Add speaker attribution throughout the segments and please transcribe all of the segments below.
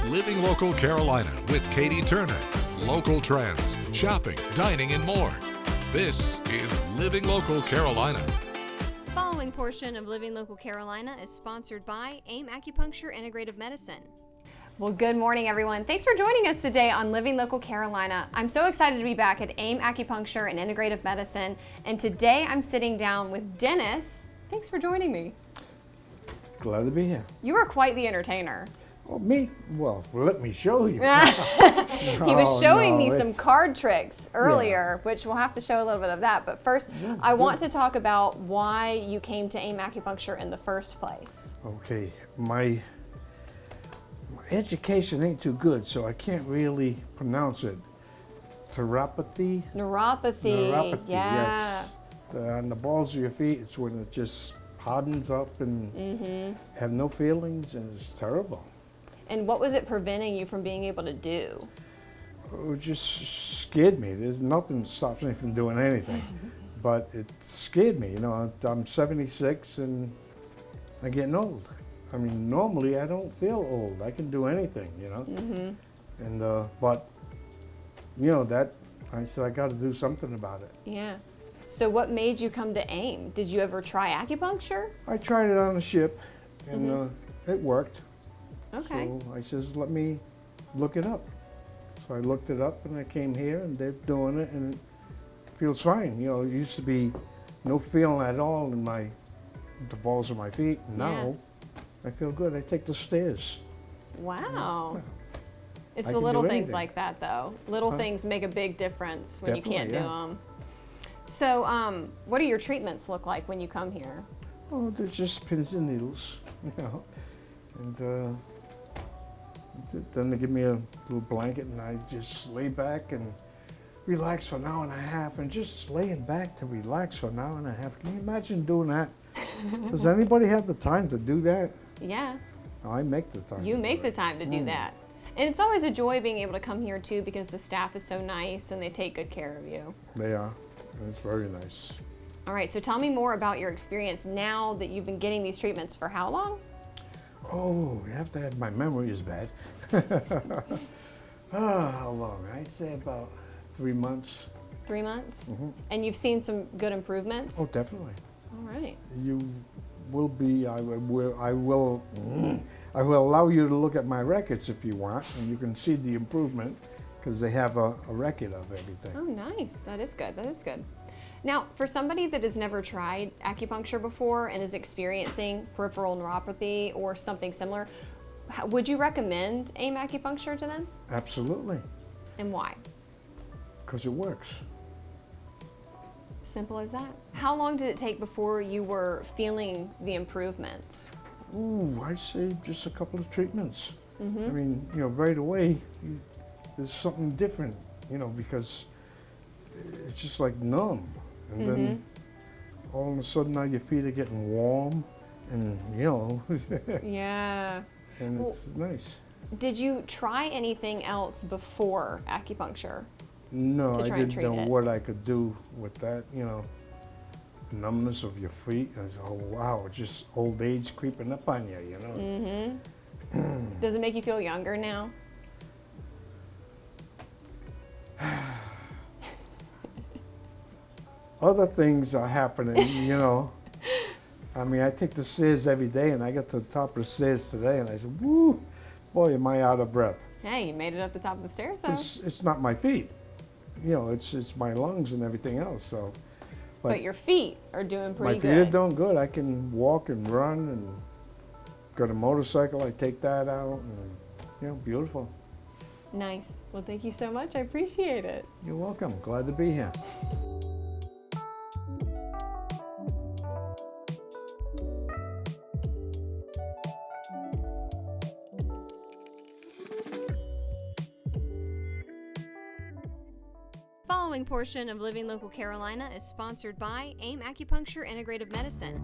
Speaker 1: Living Local Carolina with Katie Turner. Local trends, shopping, dining, and more. This is Living Local Carolina.
Speaker 2: The following portion of Living Local Carolina is sponsored by AIM Acupuncture Integrative Medicine. Well, good morning, everyone. Thanks for joining us today on Living Local Carolina. I'm so excited to be back at AIM Acupuncture and Integrative Medicine, and today I'm sitting down with Dennis. Thanks for joining me.
Speaker 3: Glad to be here.
Speaker 2: You are quite the entertainer.
Speaker 3: Oh, me? Well, let me show you.
Speaker 2: He was showing me some
Speaker 3: it's-
Speaker 2: card tricks earlier, which we'll have to show a little bit of that. But first, I want to talk about why you came to AIM Acupuncture in the first place.
Speaker 3: Okay, my education ain't too good, so I can't really pronounce it. Neuropathy?
Speaker 2: Neuropathy. Yeah.
Speaker 3: yes. On the balls of your feet, it's when it just hardens up and have no feelings, and it's terrible.
Speaker 2: And what was it preventing you from being able to do?
Speaker 3: It just scared me. There's nothing that stops me from doing anything. But it scared me. You know, I'm 76 and I'm getting old. I mean, normally I don't feel old. I can do anything, you know. And but you know that I said I got to do something about it.
Speaker 2: Yeah. So what made you come to AIM? Did you ever try acupuncture?
Speaker 3: I tried it on a ship, and it worked.
Speaker 2: Okay.
Speaker 3: So I says, let me look it up. So I looked it up, and I came here, and they're doing it, and it feels fine. You know, it used to be no feeling at all in the balls of my feet. And now I feel good. I take the stairs.
Speaker 2: Wow. It's
Speaker 3: I
Speaker 2: the
Speaker 3: can
Speaker 2: little
Speaker 3: do
Speaker 2: things
Speaker 3: anything.
Speaker 2: like that, though. Little things make a big difference when you can't do
Speaker 3: Definitely,
Speaker 2: them. So, what do your treatments look like when you come here?
Speaker 3: Oh, they're just pins and needles, you know. And then they give me a little blanket, and I just lay back and relax for an hour and a half. And just laying back to relax for an hour and a half. Can you imagine doing that? Does anybody have the time to do that?
Speaker 2: Yeah.
Speaker 3: No, I make the time.
Speaker 2: You
Speaker 3: to do
Speaker 2: make the
Speaker 3: it.
Speaker 2: time to do that. And it's always a joy being able to come here, too, because the staff is so nice and they take good care of you.
Speaker 3: They are. And it's very nice.
Speaker 2: All right, so tell me more about your experience now that you've been getting these treatments for how long?
Speaker 3: Oh, you have to have my memory is bad. How long? I'd say about 3 months.
Speaker 2: 3 months? And you've seen some good improvements?
Speaker 3: Oh, definitely.
Speaker 2: All right.
Speaker 3: You will be. I will allow you to look at my records if you want, and you can see the improvement because they have a record of everything.
Speaker 2: Oh, nice. That is good. That is good. Now, for somebody that has never tried acupuncture before and is experiencing peripheral neuropathy or something similar, would you recommend AIM Acupuncture to them?
Speaker 3: Absolutely,
Speaker 2: And why?
Speaker 3: because it works.
Speaker 2: Simple as that. How long did it take before you were feeling the improvements?
Speaker 3: Ooh, I'd say just a couple of treatments. I mean, you know, right away, there's something different, you know, because it's just like numb. And then all of a sudden now your feet are getting warm and, you know,
Speaker 2: Yeah.
Speaker 3: and it's nice.
Speaker 2: Did you try anything else before acupuncture?
Speaker 3: No,
Speaker 2: To
Speaker 3: I
Speaker 2: try and
Speaker 3: didn't
Speaker 2: treat
Speaker 3: know
Speaker 2: it.
Speaker 3: what I could do with that, you know, numbness of your feet. I said, oh, wow, it's just old age creeping up on you, you know.
Speaker 2: Does it make you feel younger now?
Speaker 3: Other things are happening, you know. I mean, I take the stairs every day, and I get to the top of the stairs today, and I said, woo, boy, am I out of breath.
Speaker 2: Hey, you made it up the top of the stairs, though.
Speaker 3: It's not my feet, you know, it's my lungs and everything else, so.
Speaker 2: But your feet are doing pretty
Speaker 3: My feet
Speaker 2: good.
Speaker 3: are doing good. I can walk and run, and got a motorcycle, I take that out, and, you know, beautiful.
Speaker 2: Nice. Well, thank you so much. I appreciate it.
Speaker 3: You're welcome, glad to be here.
Speaker 2: Following portion of Living Local Carolina is sponsored by AIM Acupuncture Integrative Medicine.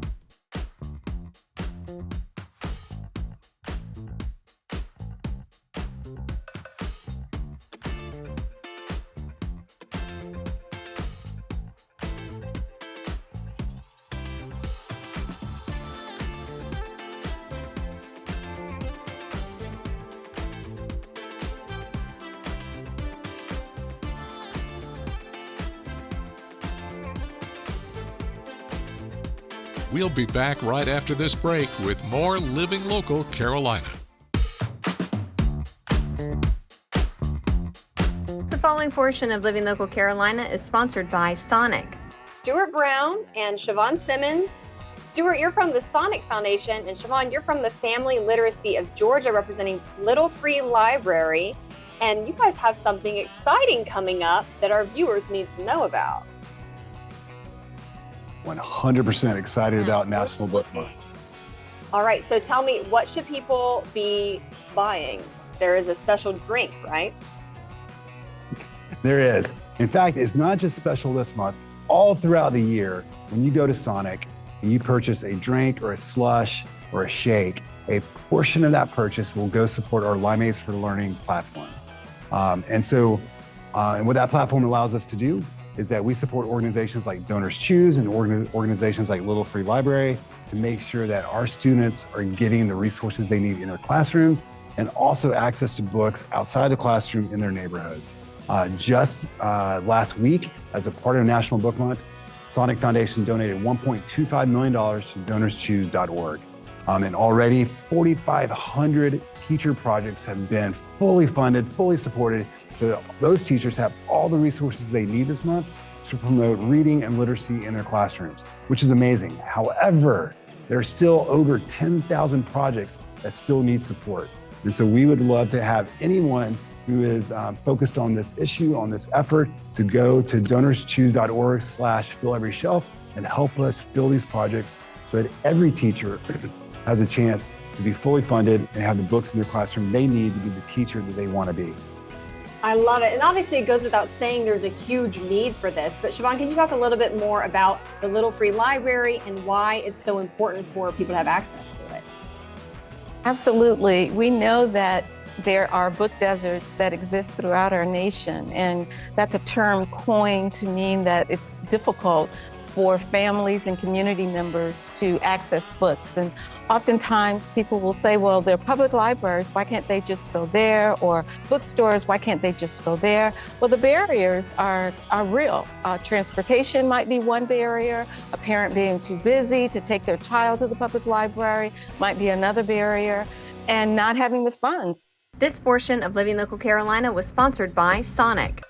Speaker 1: We'll be back right after this break with more Living Local Carolina.
Speaker 2: The following portion of Living Local Carolina is sponsored by Sonic. Stuart Brown and Siobhan Simmons. Stuart, you're from the Sonic Foundation, and Siobhan, you're from the Family Literacy of Georgia, representing Little Free Library. And you guys have something exciting coming up that our viewers need to know about.
Speaker 4: 100% excited about National Book Month.
Speaker 2: All right, so tell me, what should people be buying? There is a special drink, right?
Speaker 4: There is. In fact, it's not just special this month. All throughout the year, when you go to Sonic and you purchase a drink or a slush or a shake, a portion of that purchase will go support our Limeates for Learning platform. And what that platform allows us to do is that we support organizations like Donors Choose and organizations like Little Free Library to make sure that our students are getting the resources they need in their classrooms and also access to books outside the classroom in their neighborhoods. Just last week, as a part of National Book Month, Sonic Foundation donated $1.25 million to DonorsChoose.org. And already 4,500 teacher projects have been fully funded, fully supported, so that those teachers have all the resources they need this month to promote reading and literacy in their classrooms, which is amazing. However, there are still over 10,000 projects that still need support. And so we would love to have anyone who is focused on this issue, on this effort, to go to DonorsChoose.org/fill-every-shelf and help us fill these projects so that every teacher has a chance to be fully funded and have the books in their classroom they need to be the teacher that they want to be.
Speaker 2: I love it. And obviously it goes without saying there's a huge need for this. But Siobhan, can you talk a little bit more about the Little Free Library and why it's so important for people to have access to it?
Speaker 5: Absolutely. We know that there are book deserts that exist throughout our nation, and that's a term coined to mean that it's difficult for families and community members to access books. And oftentimes people will say, well, they're public libraries, why can't they just go there? Or bookstores, why can't they just go there? Well, the barriers are real. Transportation might be one barrier. A parent being too busy to take their child to the public library might be another barrier, and not having the funds.
Speaker 2: This portion of Living Local Carolina was sponsored by Sonic.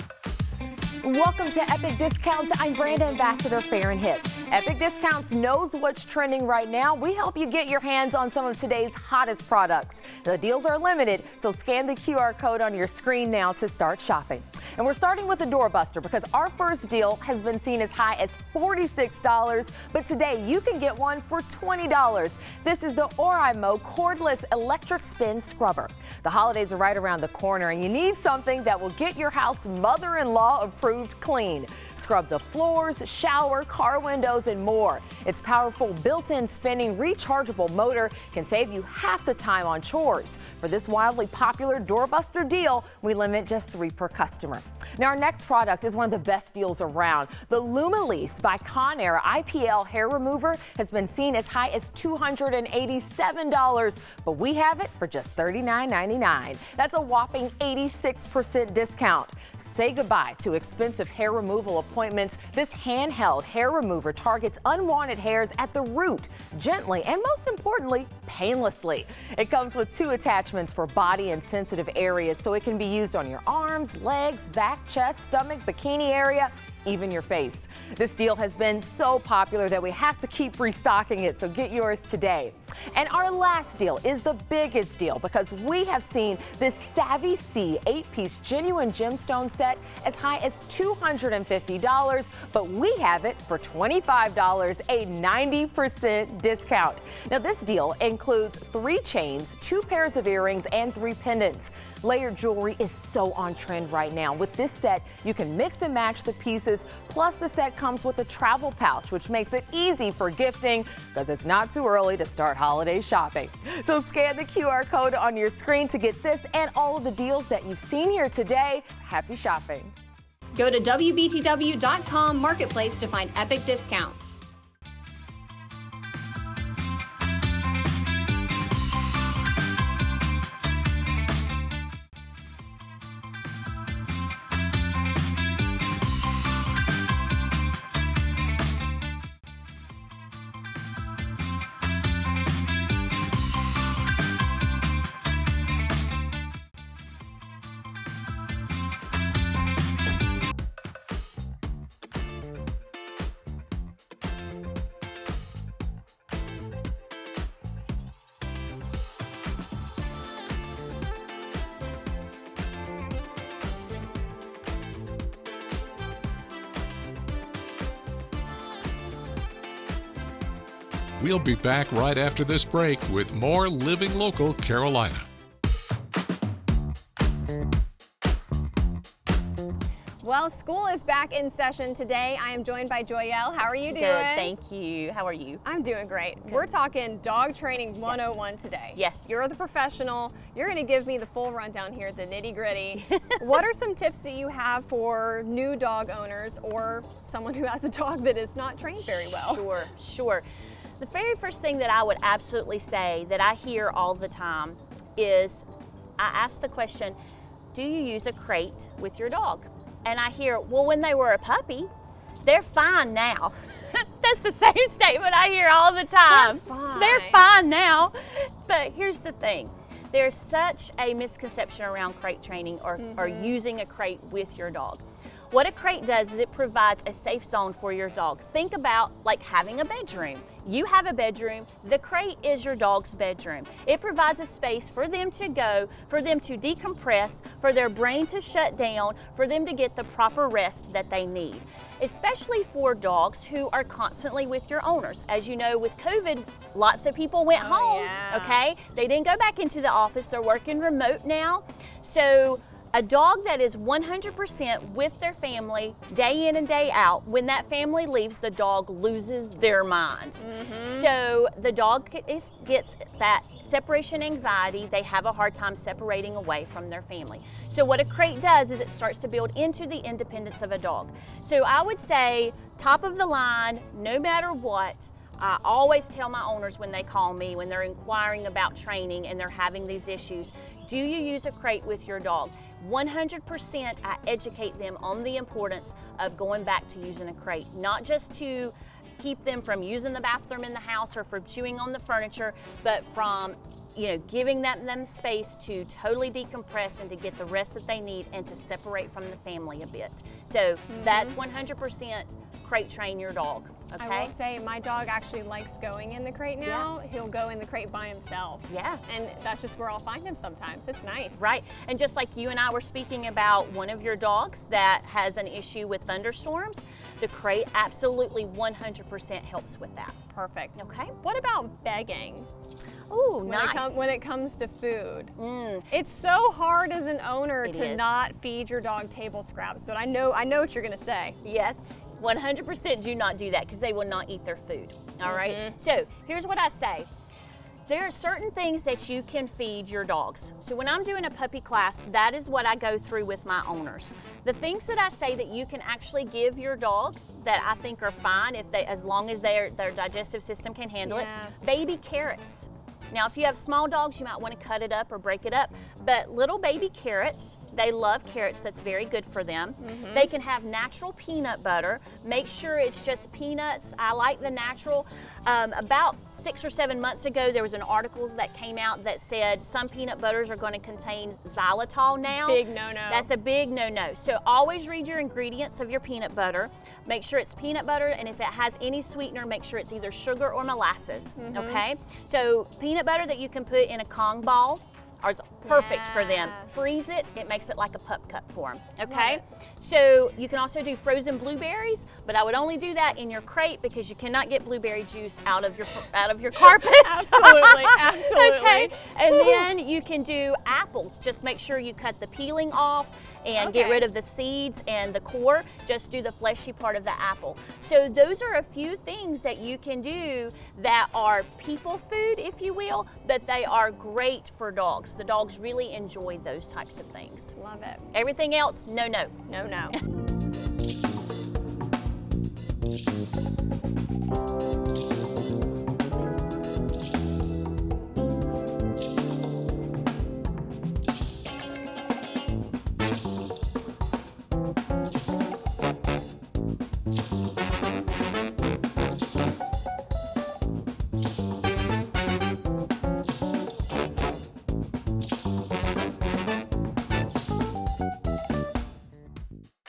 Speaker 6: Welcome to Epic Discounts. I'm brand ambassador Farron Hip. Epic Discounts knows what's trending right now. We help you get your hands on some of today's hottest products. The deals are limited, so scan the QR code on your screen now to start shopping. And we're starting with the doorbuster because our first deal has been seen as high as $46, but today you can get one for $20. This is the Oraimo cordless electric spin scrubber. The holidays are right around the corner and you need something that will get your house mother-in-law approved clean. Scrub the floors, shower, car windows, and more. Its powerful built-in spinning rechargeable motor can save you half the time on chores. For this wildly popular doorbuster deal, we limit just 3 per customer. Now our next product is one of the best deals around. The Lumalease by Conair IPL hair remover has been seen as high as $287, but we have it for just $39.99. That's a whopping 86% discount. Say goodbye to expensive hair removal appointments. This handheld hair remover targets unwanted hairs at the root, gently and most importantly, painlessly. It comes with 2 attachments for body and sensitive areas, so it can be used on your arms, legs, back, chest, stomach, bikini area, even your face. This deal has been so popular that we have to keep restocking it, so get yours today. And our last deal is the biggest deal because we have seen this Savvy C 8-piece genuine gemstone set as high as $250, but we have it for $25, a 90% discount. Now this deal includes 3 chains, 2 pairs of earrings, and 3 pendants. Layered jewelry is so on trend right now. With this set, you can mix and match the pieces. Plus, the set comes with a travel pouch, which makes it easy for gifting because it's not too early to start holiday shopping. So scan the QR code on your screen to get this and all of the deals that you've seen here today. Happy shopping.
Speaker 2: Go to WBTW.com Marketplace to find epic discounts.
Speaker 1: We'll be back right after this break with more Living Local Carolina.
Speaker 2: Well, school is back in session today. I am joined by Joyelle. How are you doing?
Speaker 7: Good, thank you. How are you?
Speaker 2: I'm doing great. We're talking dog training 101 today.
Speaker 7: Yes.
Speaker 2: You're the professional. You're going to give me the full rundown here, the nitty gritty. What are some tips that you have for new dog owners or someone who has a dog that is not trained very well?
Speaker 7: Sure. The very first thing that I would absolutely say that I hear all the time is I ask the question, do you use a crate with your dog? And I hear, well, when they were a puppy, they're fine now. That's the same statement I hear all the time. They're fine now. But here's the thing. There's such a misconception around crate training or using a crate with your dog. What a crate does is it provides a safe zone for your dog. Think about like having a bedroom. You have a bedroom, the crate is your dog's bedroom. It provides a space for them to go, for them to decompress, for their brain to shut down, for them to get the proper rest that they need. Especially for dogs who are constantly with your owners. As you know, with COVID, lots of people went home, okay? They didn't go back into the office, they're working remote now. So a dog that is 100% with their family day in and day out, when that family leaves, the dog loses their minds. So the dog gets that separation anxiety. They have a hard time separating away from their family. So what a crate does is it starts to build into the independence of a dog. So I would say top of the line, no matter what. I always tell my owners when they call me, when they're inquiring about training and they're having these issues, do you use a crate with your dog? 100% I educate them on the importance of going back to using a crate, not just to keep them from using the bathroom in the house or from chewing on the furniture, but from giving them space to totally decompress and to get the rest that they need and to separate from the family a bit. So that's 100% crate train your dog. Okay?
Speaker 2: I will say my dog actually likes going in the crate now.
Speaker 7: Yeah.
Speaker 2: He'll go in the crate by himself.
Speaker 7: Yeah.
Speaker 2: And that's just where I'll find him sometimes. It's nice.
Speaker 7: Right. And just like you and I were speaking about one of your dogs that has an issue with thunderstorms, the crate absolutely 100% helps with that.
Speaker 2: Perfect.
Speaker 7: Okay.
Speaker 2: What about begging?
Speaker 7: Oh, nice.
Speaker 2: When it comes to food. It's so hard as an owner to not feed your dog table scraps, but I know what you're going to say.
Speaker 7: Yes. 100% do not do that because they will not eat their food. All right. So here's what I say. There are certain things that you can feed your dogs. So when I'm doing a puppy class, that is what I go through with my owners. The things that I say that you can actually give your dog that I think are fine as long as their digestive system can handle it. Baby carrots. Now, if you have small dogs, you might want to cut it up or break it up. But little baby carrots, they love carrots. That's very good for them. They can have natural peanut butter. Make sure it's just peanuts. I like the natural. About 6 or 7 months ago, there was an article that came out that said some peanut butters are going to contain xylitol now.
Speaker 2: Big no-no.
Speaker 7: That's a big no-no. So always read your ingredients of your peanut butter. Make sure it's peanut butter, and if it has any sweetener, make sure it's either sugar or molasses, okay? So peanut butter that you can put in a Kong ball is perfect for them. Freeze it, it makes it like a pup cup for them, okay? So you can also do frozen blueberries, but I would only do that in your crate because you cannot get blueberry juice out of your carpet.
Speaker 2: Absolutely.
Speaker 7: Okay, and then you can do apples. Just make sure you cut the peeling off and get rid of the seeds and the core. Just do the fleshy part of the apple. So those are a few things that you can do that are people food, if you will, but they are great for dogs. The dogs really enjoy those types of things.
Speaker 2: Love it.
Speaker 7: Everything else, no.
Speaker 2: No.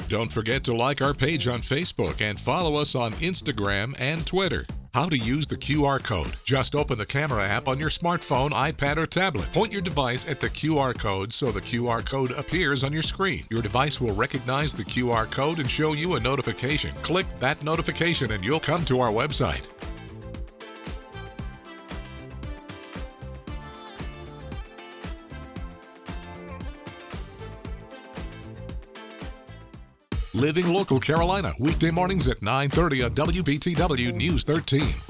Speaker 1: Don't forget to like our page on Facebook and follow us on Instagram and Twitter. How to use the QR code. Just open the camera app on your smartphone, iPad, or tablet. Point your device at the QR code so the QR code appears on your screen. Your device will recognize the QR code and show you a notification. Click that notification and you'll come to our website. Living Local Carolina, weekday mornings at 9:30 on WBTW News 13.